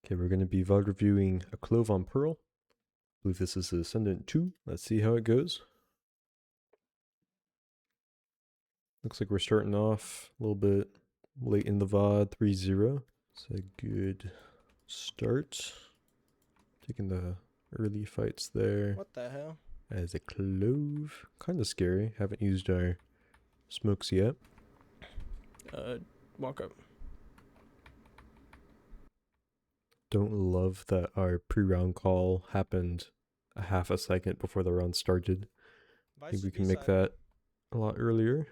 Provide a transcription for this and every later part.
Okay, we're going to be VOD reviewing A Clove on Pearl. I believe this is Ascendant 2. Let's see how it goes. Looks like we're starting off a little bit late in the VOD, 3-0. It's a good start. Taking the early fights there. What the hell? As a Clove. Kind of scary. Haven't used our smokes yet. Walk up. Don't love that our pre-round call happened a half a second before the round started. I think we can make that a lot earlier.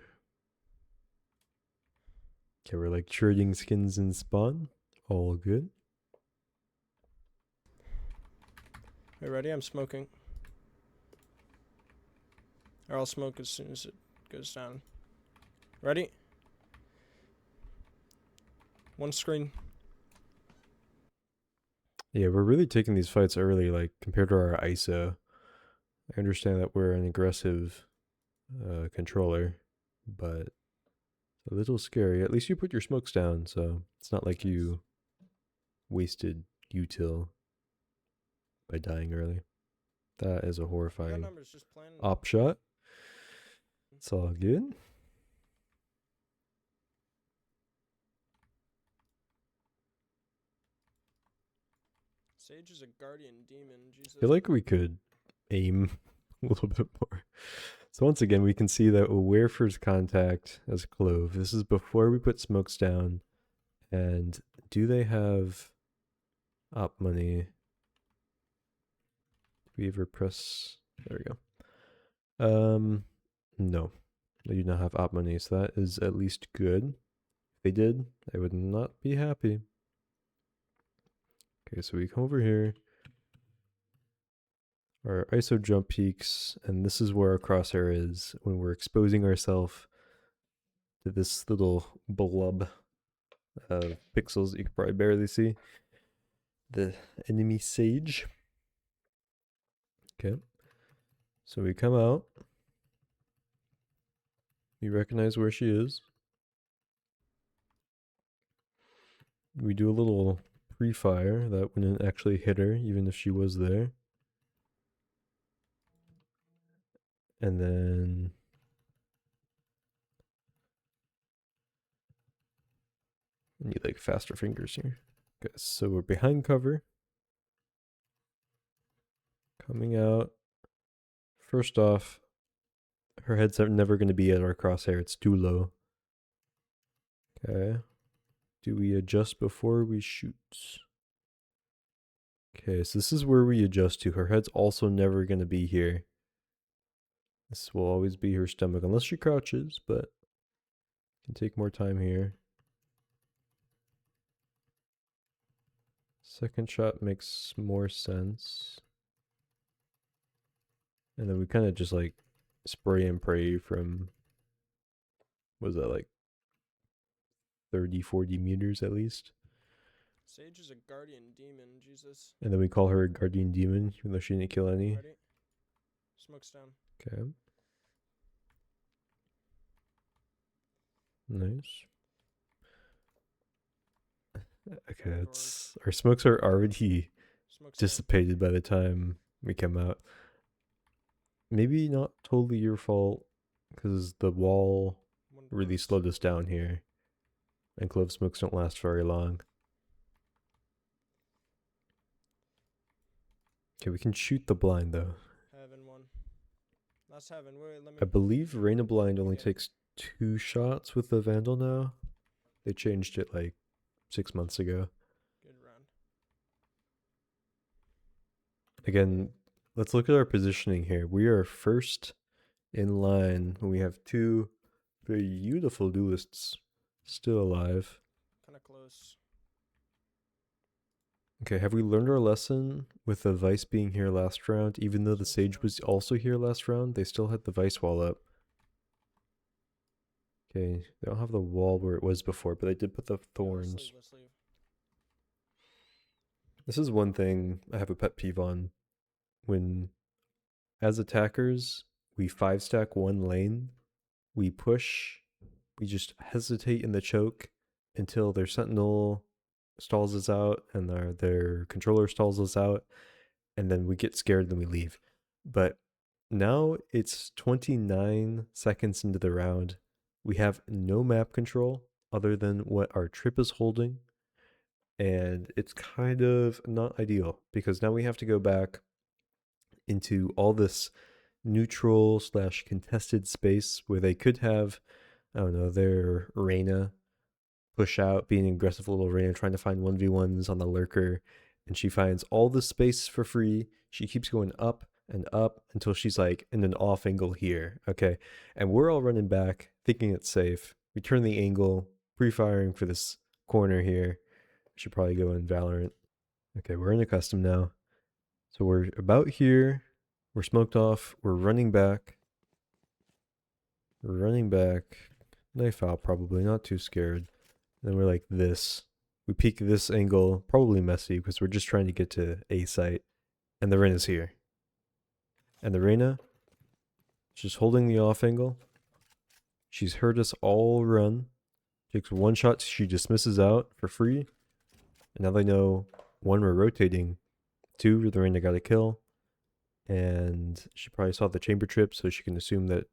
Okay, we're like trading skins in spawn. All good. You ready? I'm smoking. Or I'll smoke as soon as it goes down. Ready? One screen. Yeah, we're really taking these fights early, like compared to our ISO. I understand that we're an aggressive controller, but it's a little scary. At least you put your smokes down, so it's not like you wasted util by dying early. That is a horrifying op shot. It's all good. Sage is a guardian demon. Jesus. I feel like we could aim a little bit more. So once again, we can see that we're first contact as Clove. This is before we put smokes down. And do they have op money? Do we ever press? There we go. No, they do not have op money, so that is at least good. If they did, I would not be happy. Okay, so we come over here. Our ISO jump peaks, and this is where our crosshair is when we're exposing ourselves to this little blob of pixels that you can probably barely see. The enemy Sage. Okay. So we come out. We recognize where she is. We do a little pre-fire that wouldn't actually hit her, even if she was there. And then I need like faster fingers here. Okay, so we're behind cover. Coming out. First off, her head's never going to be at our crosshair. It's too low. Okay. Do we adjust before we shoot? Okay, so this is where we adjust to. Her head's also never going to be here. This will always be her stomach, unless she crouches, but can take more time here. Second shot makes more sense. And then we kind of just like spray and pray from, what was that, like 30, 40 meters at least? Sage is a guardian demon, Jesus. And then we call her a guardian demon, even though she didn't kill any. Ready? Smokes down. Okay. Nice. Okay, it's our smokes are already dissipated by the time we come out. Maybe not totally your fault, because the wall really slowed us down here. And clove smokes don't last very long. Okay, we can shoot the blind though. Heaven one. Last heaven. Wait, let me. I believe Rain of Blind only takes 2 shots with the Vandal now. They changed it like 6 months ago. Good round. Again, let's look at our positioning here. We are first in line when we have 2 beautiful duelists still alive. Kind of close. Okay, have we learned our lesson with the Vice being here last round? Even though the Sage was also here last round, they still had the Vice wall up. Okay, they don't have the wall where it was before, but they did put the thorns. Let's leave. This is one thing I have a pet peeve on. When, as attackers, we 5-stack one lane, we push, we just hesitate in the choke until their sentinel stalls us out and their controller stalls us out, and then we get scared, then we leave. But now it's 29 seconds into the round. We have no map control other than what our trip is holding, and it's kind of not ideal because now we have to go back into all this neutral slash contested space where they could have, I don't know, their Reyna push out, being an aggressive little Reyna, trying to find 1v1s on the lurker, and she finds all the space for free. She keeps going up and up until she's like in an off angle here. Okay. And we're all running back, thinking it's safe. We turn the angle, pre-firing for this corner here. Should probably go in Valorant. Okay, we're in a custom now. So we're about here. We're smoked off. We're running back. We're running back. Knife out probably, not too scared. Then we're like this. We peek this angle, probably messy because we're just trying to get to A site. And the Reyna's here. And the Reyna, she's holding the off angle. She's heard us all run. Takes one shot, she dismisses out for free. And now they know, one, we're rotating. Two, the Reyna got a kill. And she probably saw the chamber trip, so she can assume that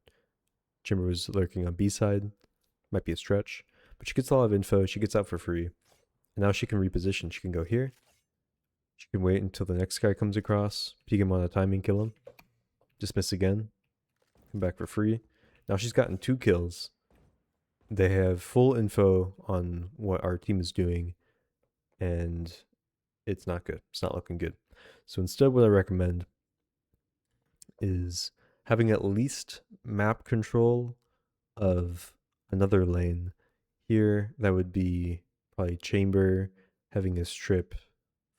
chamber was lurking on B side. Might be a stretch. But she gets a lot of info. She gets out for free. And now she can reposition. She can go here. She can wait until the next guy comes across. Peek him on a timing, kill him. Dismiss again. Come back for free. Now she's gotten 2 kills. They have full info on what our team is doing. And it's not good. It's not looking good. So instead, what I recommend is having at least map control of another lane. Here, that would be probably chamber, having his trip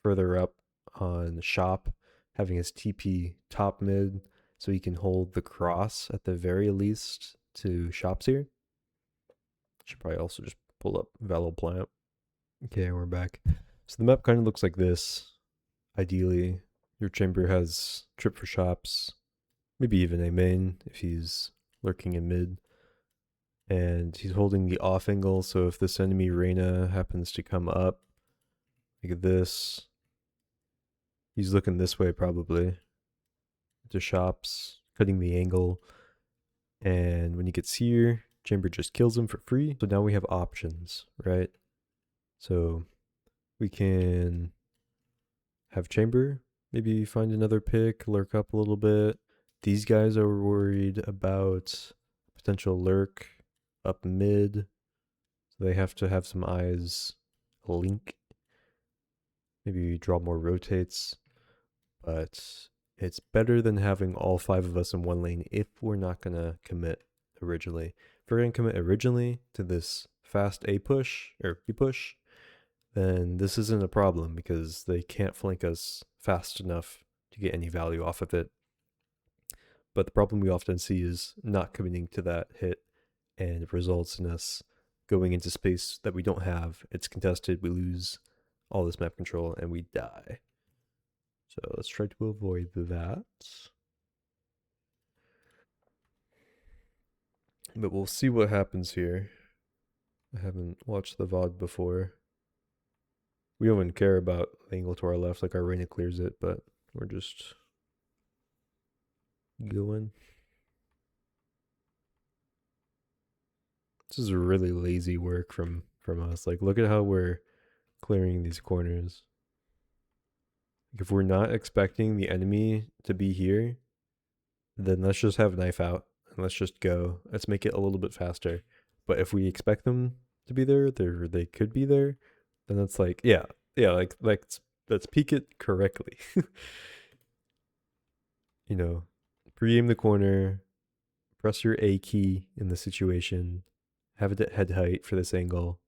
further up on shop, having his TP top mid, so he can hold the cross at the very least to shops here. Should probably also just pull up Valo Plant. Okay, we're back. So the map kind of looks like this. Ideally, your chamber has trip for shops, maybe even a main if he's lurking in mid. And he's holding the off angle, so if this enemy Reyna happens to come up, like this, he's looking this way probably, to shops, cutting the angle. And when he gets here, chamber just kills him for free. So now we have options, right? So we can have chamber, maybe find another pick, lurk up a little bit. These guys are worried about potential lurk up mid. So they have to have some eyes link. Maybe draw more rotates. But it's better than having all 5 of us in one lane if we're not going to commit originally. If we're going to commit originally to this fast A push or B push, then this isn't a problem because they can't flank us fast enough to get any value off of it. But the problem we often see is not committing to that hit, and it results in us going into space that we don't have. It's contested, we lose all this map control, and we die. So let's try to avoid that. But we'll see what happens here. I haven't watched the VOD before. We don't even care about the angle to our left, like our Reyna clears it, but we're just going. This is really lazy work from us. Like, look at how we're clearing these corners. If we're not expecting the enemy to be here, then let's just have knife out and let's just go. Let's make it a little bit faster. But if we expect them to be there, they could be there, then it's like, yeah, like let's peek it correctly. You know, pre-aim the corner, press your A key in the situation, have it at head height for this angle.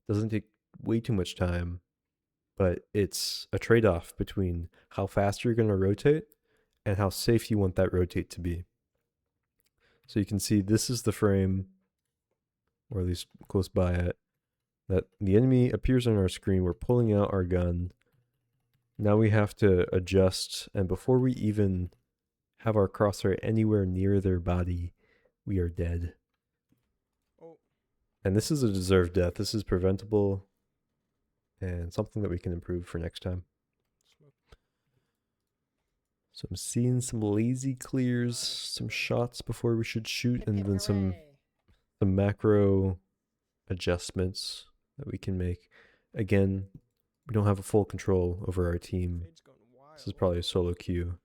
Doesn't take way too much time, but it's a trade-off between how fast you're going to rotate and how safe you want that rotate to be. So you can see this is the frame, or at least close by it, that the enemy appears on our screen. We're pulling out our gun. Now we have to adjust, and before we even have our crosshair anywhere near their body, we are dead. Oh. And this is a deserved death. This is preventable. and something that we can improve for next time. Smoke. So I'm seeing some lazy clears, some shots before we should shoot, Hip and hip then some macro adjustments that we can make. Again, we don't have a full control over our team. Fade's going wild. This is probably a solo queue,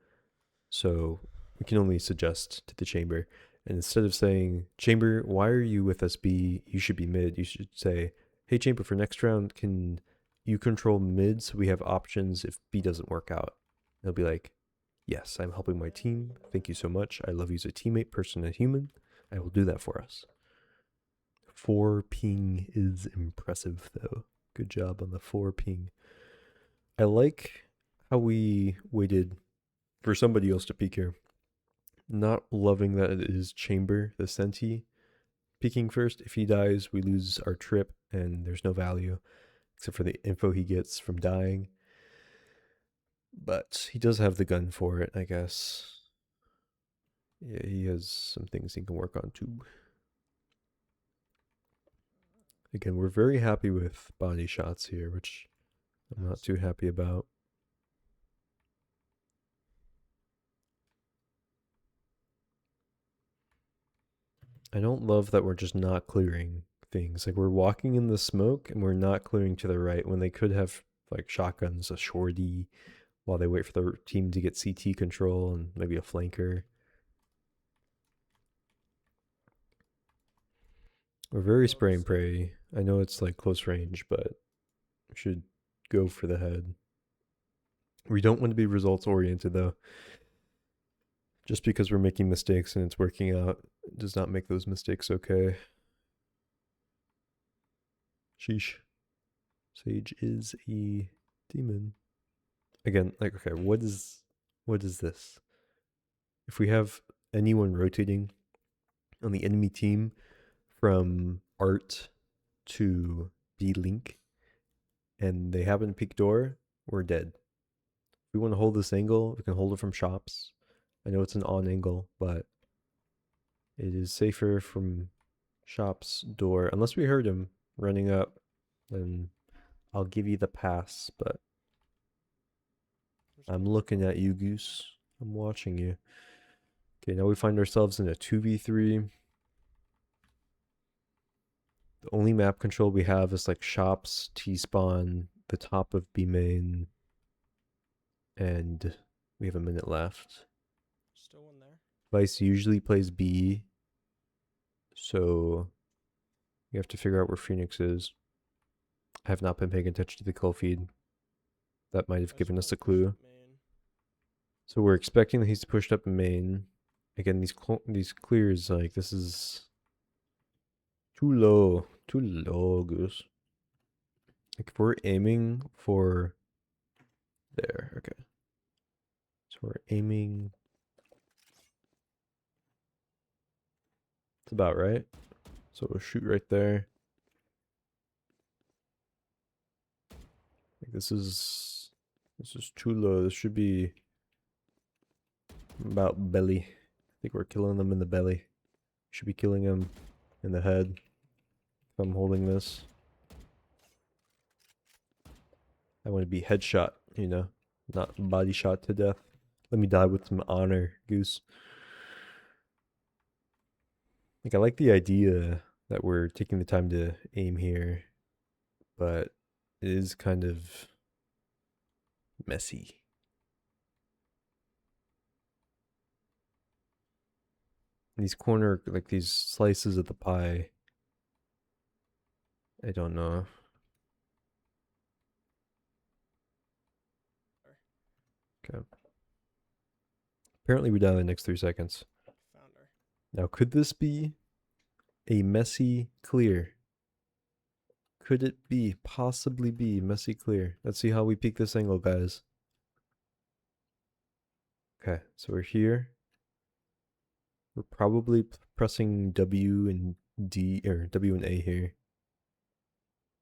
so we can only suggest to the chamber. And instead of saying, Chamber, why are you with us B? You should be mid. You should say, hey, Chamber, for next round, can you control mid so we have options if B doesn't work out? They'll be like, yes, I'm helping my team. Thank you so much. I love you as a teammate, person, and human. I will do that for us. 4 ping is impressive, though. Good job on the 4 ping. I like how we waited for somebody else to peek here. Not loving that it is Chamber, the Senti, peeking first. If he dies, we lose our trip, and there's no value, except for the info he gets from dying. But he does have the gun for it, I guess. Yeah, he has some things he can work on, too. Again, we're very happy with body shots here, which I'm not too happy about. I don't love that we're just not clearing things. Like, we're walking in the smoke and we're not clearing to the right when they could have, like, shotguns, a shorty, while they wait for the team to get CT control and maybe a flanker. We're very spray and pray. I know it's, like, close range, but we should go for the head. We don't want to be results oriented, though. Just because we're making mistakes and it's working out does not make those mistakes okay. Sheesh. Sage is a demon. Again, like, okay, what is this? If we have anyone rotating on the enemy team from Art to B-Link and they happen to peek door, we're dead. If we want to hold this angle, we can hold it from shops. I know it's an on angle, but it is safer from shop's door. Unless we heard him running up, then I'll give you the pass, but I'm looking at you, Goose. I'm watching you. Okay, now we find ourselves in a 2v3. The only map control we have is like shops, T-spawn, the top of B main, and we have a minute left. Still one there. Vice usually plays B, so you have to figure out where Phoenix is. I have not been paying attention to the kill feed. That might have given us a clue. So we're expecting that he's pushed up main. Again, these clears, like, this is too low, Goose. Like, if we're aiming for there, okay. So we're aiming. It's about right. So we'll shoot right there. Like, this is too low. This should be about belly. I think we're killing them in the belly. Should be killing them in the head. If I'm holding this, I want to be headshot, you know, not body shot to death. Let me die with some honor, Goose. Like, I like the idea that we're taking the time to aim here, but it is kind of messy. These corner, like these slices of the pie, I don't know. Okay. Apparently we die in the next 3 seconds. Found her. Now, could this be a messy clear? Could it be, possibly be, messy clear? Let's see how we peek this angle, guys. Okay, so we're here. We're probably pressing W and D, or W and A here.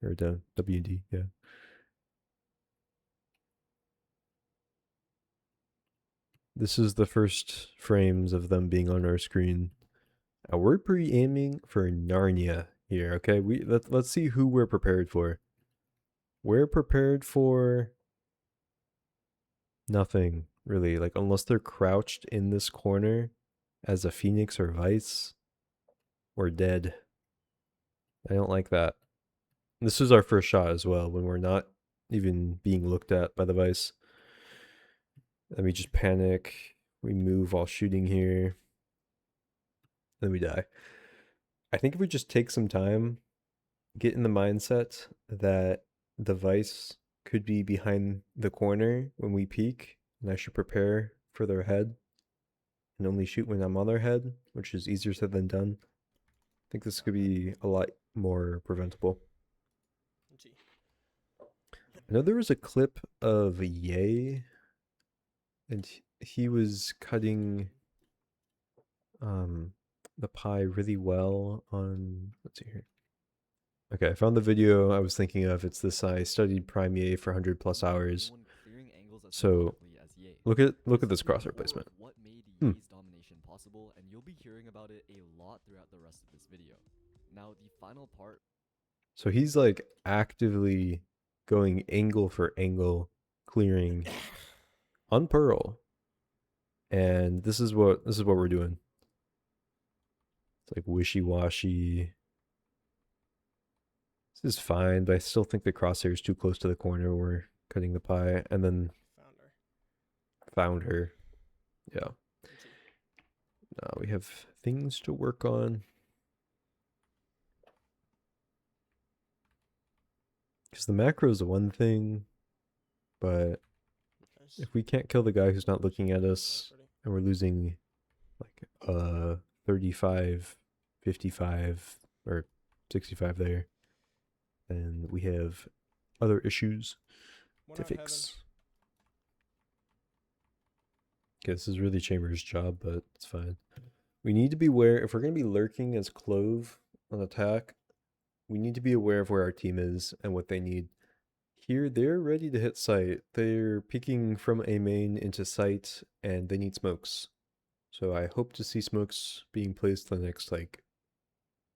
Or W and D, yeah. This is the first frames of them being on our screen. We're pre-aiming for Narnia here, okay? Let's see who we're prepared for. we're prepared for nothing, really. Like, unless they're crouched in this corner as a phoenix or vice, we're dead. I don't like that. This is our first shot as well, when we're not even being looked at by the vice. Then we just panic. We move while shooting here. Then we die. I think if we just take some time, get in the mindset that the vice could be behind the corner when we peek, and I should prepare for their head and only shoot when I'm on their head, which is easier said than done. I think this could be a lot more preventable. NT. I know there was a clip of Ye, and he was cutting the pie really well on, let's see here. Okay, I found the video I was thinking of. It's this: I studied Prime Ye for 100 plus hours. So look at this crosshair placement. What made Hmm. Ye's domination possible, and you'll be hearing about it a lot throughout the rest of this video. Now, the final part. So he's like actively going angle for angle, clearing on Pearl. And this is what we're doing. It's like wishy-washy. This is fine, but I still think the crosshair is too close to the corner. We're cutting the pie, and then found her. Yeah. Now we have things to work on. Because the macro is the one thing, but if we can't kill the guy who's not looking at us, and we're losing like 35, 55, or 65 there, then we have other issues to fix. Okay, this is really Chamber's job, but it's fine. We need to be aware, if we're going to be lurking as Clove on attack, we need to be aware of where our team is and what they need. Here, they're ready to hit site. They're peeking from a main into site, and they need smokes. So I hope to see smokes being placed the next, like,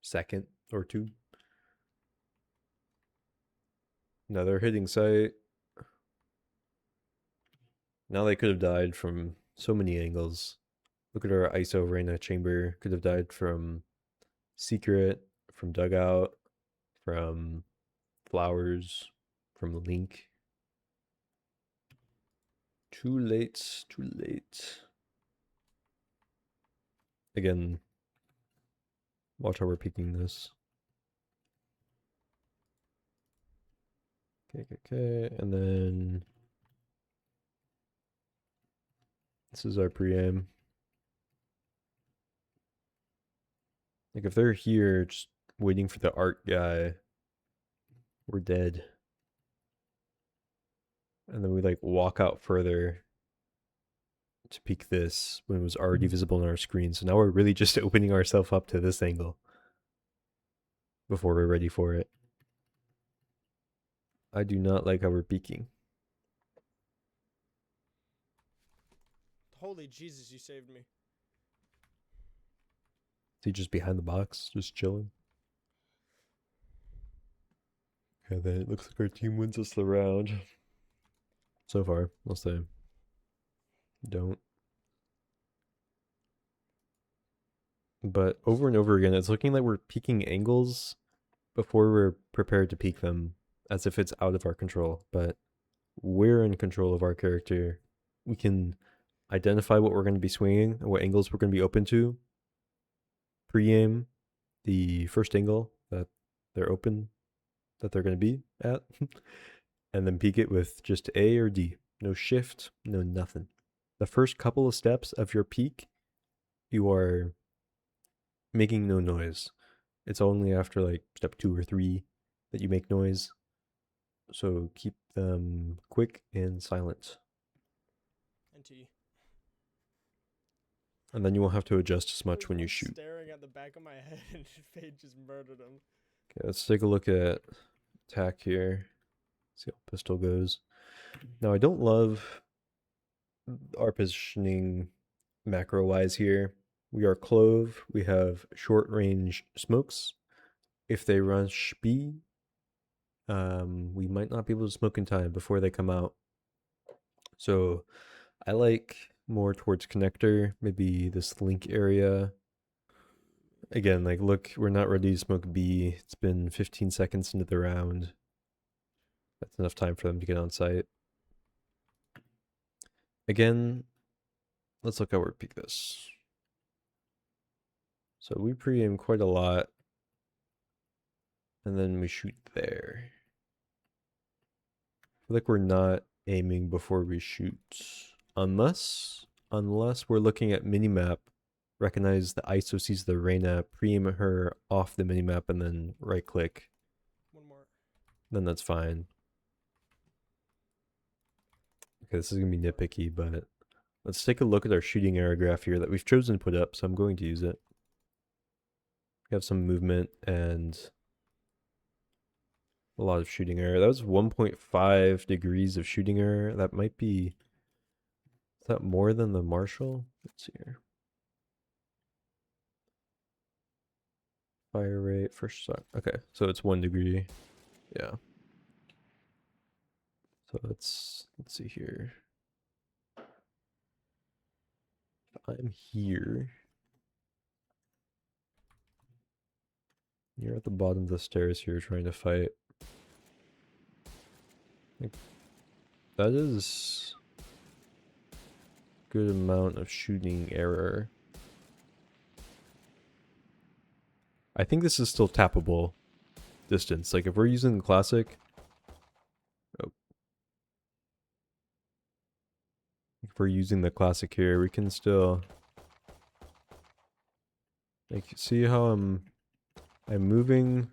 second or two. Now they're hitting site. Now they could have died from so many angles. Look at our ISO Reyna chamber. Could have died from secret, from dugout, from flowers, from link. Too late, too late. Again, watch how we're picking this. Okay, and then this is our pre-aim. Like if they're here just waiting for the art guy, we're dead. And then we like walk out further to peek this when it was already visible on our screen. So now we're really just opening ourselves up to this angle before we're ready for it. I do not like how we're peeking. Holy Jesus, you saved me. Is he just behind the box, just chilling? Okay, then it looks like our team wins us the round. So far, unless they don't. But over and over again, it's looking like we're peeking angles before we're prepared to peek them, as if it's out of our control. But we're in control of our character. We can identify what we're going to be swinging and what angles we're going to be open to. Pre-aim the first angle that they're open, that they're going to be at, and then peek it with just A or D. No shift, no nothing. The first couple of steps of your peek, you are making no noise. It's only after like step 2 or 3 that you make noise. So keep them quick and silent. NT. And then you won't have to adjust as much when you shoot. Staring at the back of my head and Fade just murdered him. Okay, let's take a look at attack here. See how pistol goes. Now I don't love our positioning macro wise here. We are Clove. We have short range smokes. If they rush B, we might not be able to smoke in time before they come out. So I like more towards connector, maybe this link area. Again, like, look, we're not ready to smoke B. It's been 15 seconds into the round. That's enough time for them to get on site. Again, let's look how we peak this. So we pre-aim quite a lot, and then we shoot there. I feel like we're not aiming before we shoot, unless we're looking at minimap, recognize the ISO sees the Reyna, pre-aim her off the minimap, and then right click. One more. Then that's fine. Okay, this is gonna be nitpicky, but let's take a look at our shooting error graph here that we've chosen to put up, so I'm going to use it. We have some movement and a lot of shooting error. That was 1.5 degrees of shooting error. That might be, is that more than the Marshall? Let's see here. Fire rate, first shot. Okay, so it's 1 degree. Yeah. So let's see here. I'm here. You're at the bottom of the stairs here trying to fight. Like, that is good amount of shooting error. I think this is still tappable distance. Like, if we're using the classic, if we're using the classic here, we can still, like, see how I'm moving,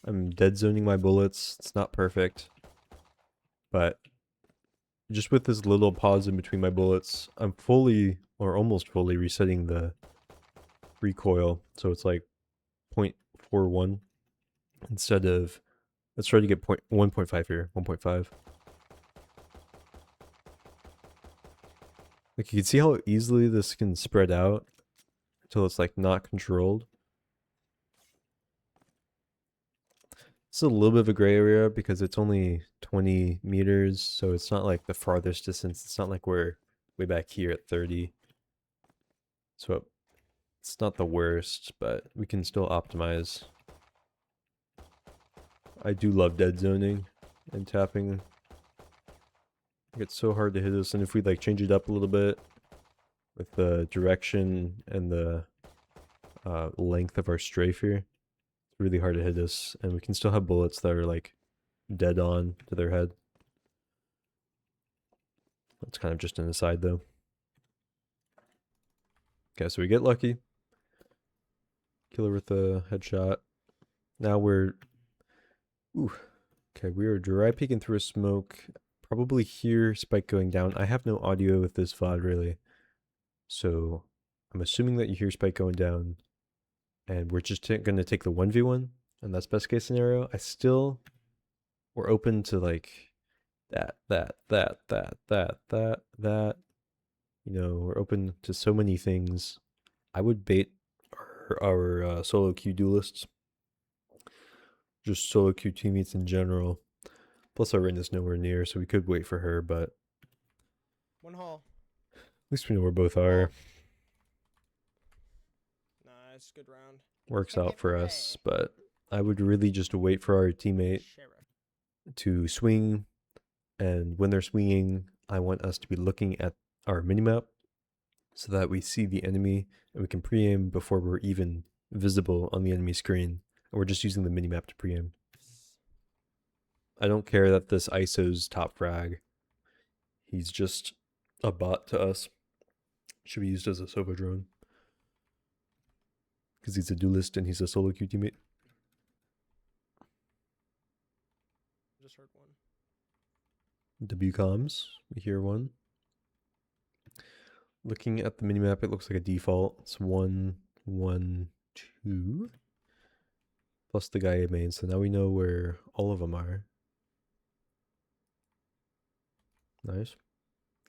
I'm dead zoning my bullets. It's not perfect, but just with this little pause in between my bullets, I'm fully or almost fully resetting the recoil. So it's like 0.41 instead of, let's try to get 1.5 here, 1.5. Like, you can see how easily this can spread out until it's like not controlled. It's a little bit of a gray area because it's only 20 meters, so it's not like the farthest distance. It's not like we're way back here at 30. So it's not the worst, but we can still optimize. I do love dead zoning and tapping. It's so hard to hit us, and if we like change it up a little bit with the direction and the length of our strafe here, it's really hard to hit us, and we can still have bullets that are like dead on to their head. That's kind of just an aside though. Okay, so we get lucky. Killer with a headshot. Now we're, ooh, okay, we are dry peeking through a smoke. Probably hear spike going down. I have no audio with this VOD really, so I'm assuming that you hear spike going down, and we're just gonna take the 1v1, and that's best case scenario. We're open to like that. You know, we're open to so many things. I would bait our solo queue duelists, just solo queue teammates in general. Plus, our Rin is nowhere near, so we could wait for her, but One hall. at least we know where both are. Nice, good round. Works out for us, but I would really just wait for our teammate Sheriff. to swing, and when they're swinging, I want us to be looking at our minimap so that we see the enemy and we can pre-aim before we're even visible on the enemy screen. And we're just using the minimap to pre-aim. I don't care that this ISO's top frag. He's just a bot to us. Should be used as a Sova drone. Because he's a duelist and he's a solo queue teammate. Just heard one. W comms, we hear one. Looking at the minimap, it looks like a default. It's 1, 1, 2. Plus the guy at main, so now we know where all of them are. Nice.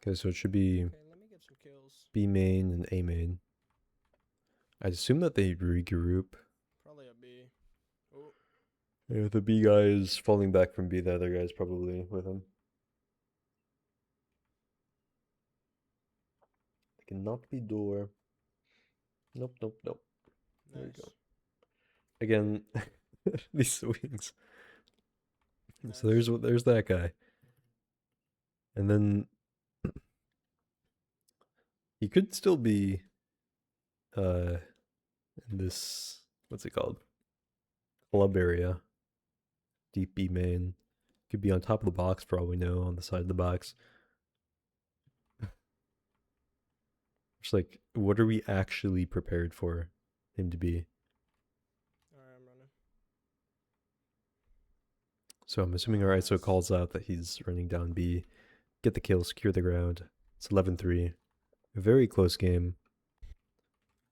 Okay, so it should be Okay, let me get some kills. B main and A main. I'd assume that they regroup. Probably a B. Oh. Yeah, the B guy is falling back from B. The other guy's probably with him. They cannot be door. Nope, nope, nope. There we Nice. go. Again, these swings. Nice. So there's that guy. And then he could still be in this, what's it called? Club area. Deep B main. Could be on top of the box for all we know, on the side of the box. Just like, what are we actually prepared for him to be? Alright, I'm running. So I'm assuming our ISO Nice. calls out that he's running down B. Get the kill, secure the ground. It's 11-3. A very close game.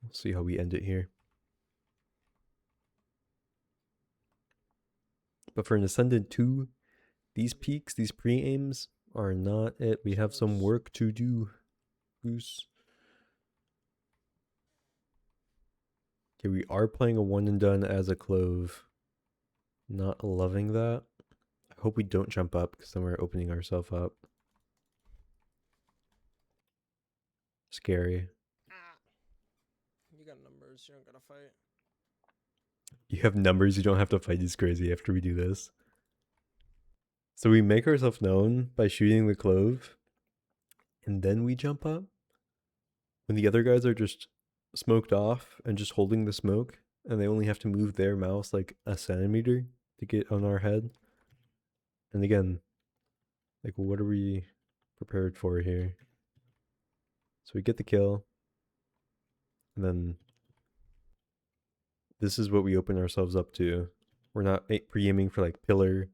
We'll see how we end it here. But for an Ascendant 2, these peaks, these pre-aims are not it. We have some work to do. Goose. Okay, we are playing a one and done as a clove. Not loving that. I hope we don't jump up because then we're opening ourselves up. Scary. You got numbers, you don't gotta fight. You have numbers, you don't have to fight. Is crazy after we do this. So we make ourselves known by shooting the clove, and then we jump up. When the other guys are just smoked off and just holding the smoke, and they only have to move their mouse like a centimeter to get on our head. And again, like, what are we prepared for here? So we get the kill, and then this is what we open ourselves up to. We're not pre-aiming for like pillar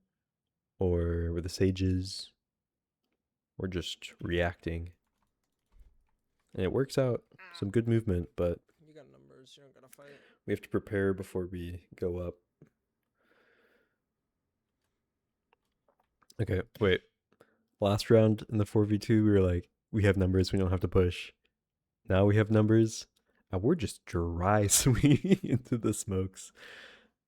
or where the sage is. We're just reacting. And it works out. Some good movement, but You got numbers, you don't gotta fight. we have to prepare before we go up. Okay, wait. Last round in the 4v2, we were like, we have numbers, we don't have to push. Now we have numbers, and we're just dry swinging into the smokes.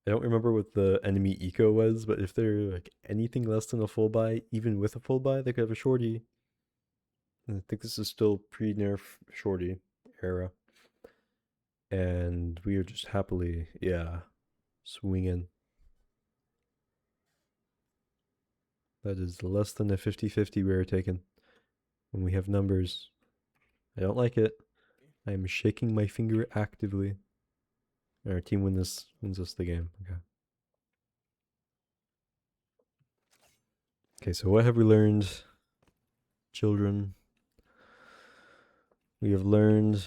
I don't remember what the enemy eco was, but if they're like anything less than a full buy, even with a full buy, they could have a shorty. And I think this is still pre-nerf shorty era. And we are just happily, yeah, swinging. That is less than a 50-50 we are taking when we have numbers. I don't like it. I am shaking my finger actively. And our team wins us the game. Okay. Okay, so what have we learned, children? We have learned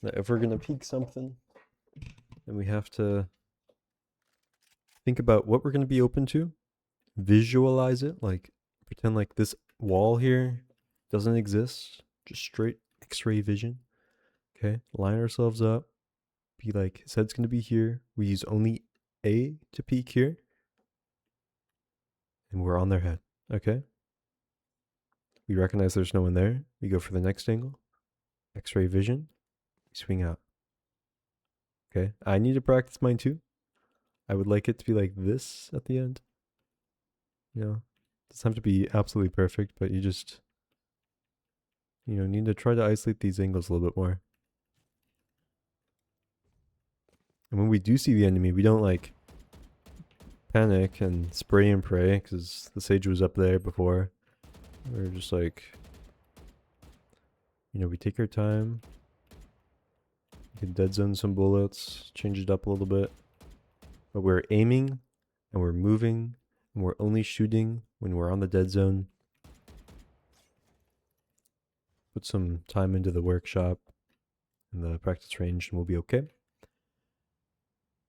that if we're gonna peak something, then we have to think about what we're gonna be open to, visualize it, like pretend like this wall here doesn't exist, just straight X-ray vision. Okay, line ourselves up, be like, said's gonna be here. We use only A to peek here, and we're on their head. Okay. We recognize there's no one there. We go for the next angle. X-ray vision. We swing out. Okay. I need to practice mine too. I would like it to be like this at the end. You know, it doesn't have to be absolutely perfect, but you just, need to try to isolate these angles a little bit more. And when we do see the enemy, we don't like panic and spray and pray because the sage was up there before. We're just like, we take our time. We can dead zone some bullets, change it up a little bit. But we're aiming and we're moving and we're only shooting when we're on the dead zone. Put some time into the workshop and the practice range and we'll be okay.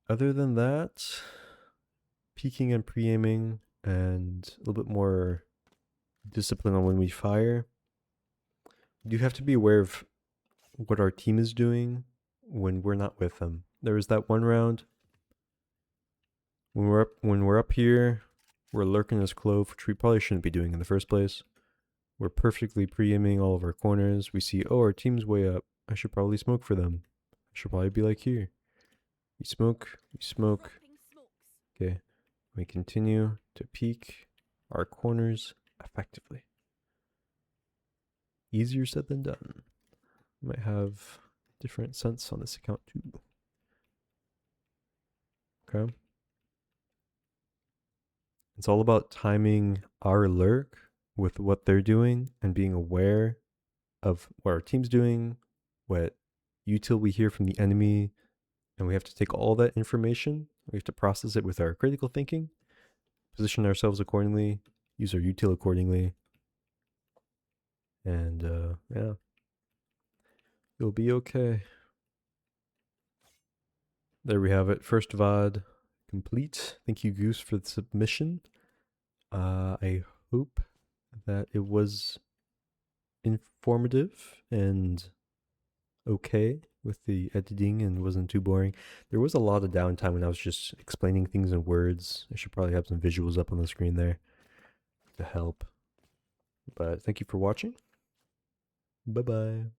Other than that, peeking and pre-aiming and a little bit more discipline on when we fire. You have to be aware of what our team is doing when we're not with them. There was that one round when we're up here, we're lurking as clove, which we probably shouldn't be doing in the first place. We're perfectly pre-aiming all of our corners. We see, oh, our team's way up. I should probably smoke for them. I should probably be like here. We smoke. Okay. We continue to peek our corners effectively. Easier said than done. Might have different sense on this account too. Okay. It's all about timing our lurk with what they're doing and being aware of what our team's doing, what util we hear from the enemy, and we have to take all that information, we have to process it with our critical thinking, position ourselves accordingly, use our util accordingly, and yeah, you'll be okay. There we have it. First VOD complete. Thank you, Goose, for the submission. I hope that it was informative and okay with the editing and wasn't too boring. There was a lot of downtime when I was just explaining things in words. I should probably have some visuals up on the screen there to help. But thank you for watching. Bye-bye.